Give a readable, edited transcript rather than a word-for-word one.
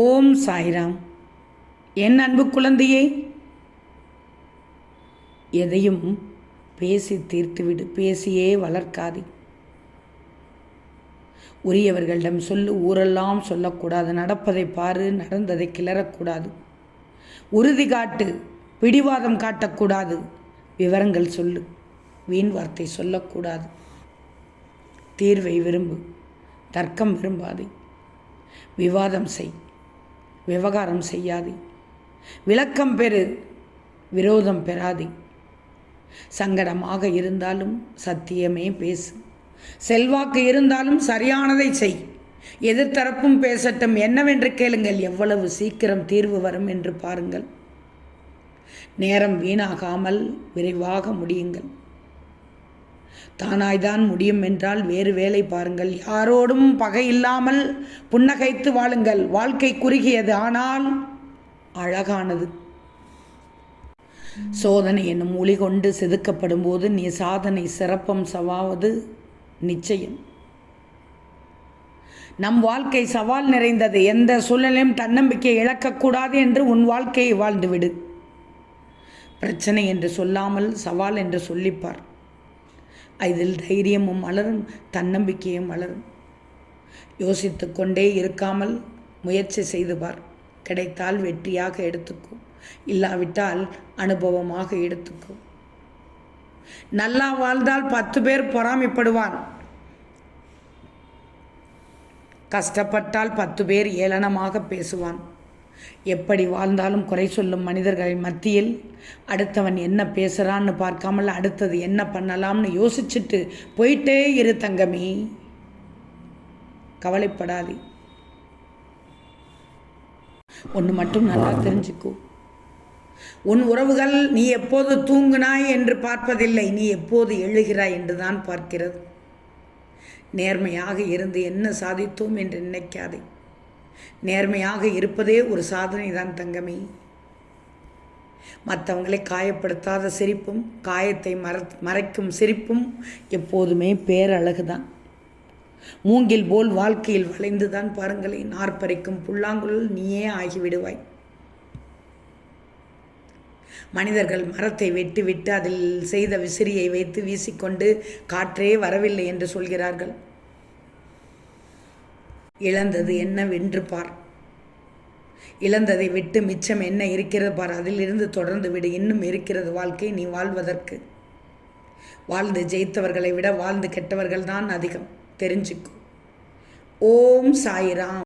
ஓம் சாய்ராம். என் அன்பு குழந்தையே, எதையும் பேசி தீர்த்துவிடு, பேசியே வளர்க்காதே. உரியவர்களிடம் சொல்லு, ஊரெல்லாம் சொல்லக்கூடாது. நடப்பதை பாரு, நடந்ததை கிளறக்கூடாது. உறுதி காட்டு, பிடிவாதம் காட்டக்கூடாது. விவரங்கள் சொல்லு, வீண் வார்த்தை சொல்லக்கூடாது. தீர்வை விரும்பு, தர்க்கம் விரும்பாதே. விவாதம் செய், விவகாரம் செய்யாதே. விளக்கம் பெறு, விரோதம் பெறாதே. சங்கடமாக இருந்தாலும் சத்தியமே பேசு. செல்வாக்கு இருந்தாலும் சரியானதை செய். எதிர்த்தரப்பும் பேசட்டும், என்னவென்று கேளுங்கள். எவ்வளவு சீக்கிரம் தீர்வு வரும் என்று பாருங்கள். நேரம் வீணாகாமல் விரைவாக முடியுங்கள். தானாய்தான் முடியும் என்றால் வேறு வேலை பாருங்கள். யாரோடும் பகை இல்லாமல் புன்னகைத்து வாழுங்கள். வாழ்க்கை குறுகியது, ஆனால் அழகானது. சோதனை என்னும் ஒளி கொண்டு செதுக்கப்படும் போது நீ சாதனை சிறப்பம் சவாவது நிச்சயம். நம் வாழ்க்கை சவால் நிறைந்தது. எந்த சூழ்நிலையும் தன்னம்பிக்கை இழக்கக்கூடாது என்று உன் வாழ்க்கையை வாழ்ந்துவிடு. பிரச்சனை என்று சொல்லாமல் சவால் என்று சொல்லிப்பார். இதில் தைரியமும் மலரும், தன்னம்பிக்கையும் வளரும். யோசித்து கொண்டே இருக்காமல் முயற்சி செய்து பார். கிடைத்தால் வெற்றியாக எடுத்துக்கோ, இல்லாவிட்டால் அனுபவமாக எடுத்துக்கோ. நல்லா வாழ்ந்தால் 10 பேர் பொறாமைப்படுவான். கஷ்டப்பட்டால் 10 பேர் ஏளனமாக பேசுவான். எப்படி வாழ்ந்தாலும் குறை சொல்லும் மனிதர்களின் மத்தியில் அடுத்தவன் என்ன பேசுகிறான்னு பார்க்காமல் அடுத்தது என்ன பண்ணலாம்னு யோசிச்சுட்டு போயிட்டே இரு தங்கமே. கவலைப்படாதே. ஒன்று மட்டும் நல்லா தெரிஞ்சுக்கோ, உன் உறவுகள் நீ எப்போது தூங்குனாய் என்று பார்ப்பதில்லை, நீ எப்போது எழுகிறாய் என்று தான் பார்க்கிறது. நேர்மையாக இருந்து என்ன சாதித்தோம் என்று நினைக்காதே. நேர்மையாக இருப்பதே ஒரு சாதனை தான் தங்கமே. மற்றவங்களை காயப்படுத்தாத சிரிப்பும் காயத்தை மறைக்கும் சிரிப்பும் எப்போதுமே பேரழகுதான். மூங்கில் போல் வாழ்க்கையில் வளைந்து தான் பாருங்களேன். நாற்பறிக்கும் புல்லாங்குழல் நீயே ஆகிவிடுவாய். மனிதர்கள் மரத்தை வெட்டிவிட்டு அதில் செய்த விசிறியை வைத்து வீசிக்கொண்டு காற்றே வரவில்லை என்று சொல்கிறார்கள். இழந்தது என்ன வென்று பார். இழந்ததை விட்டு மிச்சம் என்ன இருக்கிறது பார். அதிலிருந்து தொடர்ந்து விடு. இன்னும் இருக்கிறது வாழ்க்கை நீ வாழ்வதற்கு. வாழ்ந்து ஜெயித்தவர்களை விட வாழ்ந்து கெட்டவர்கள் தான் அதிகம். தெரிஞ்சுக்கோ. ஓம் சாய்ராம்.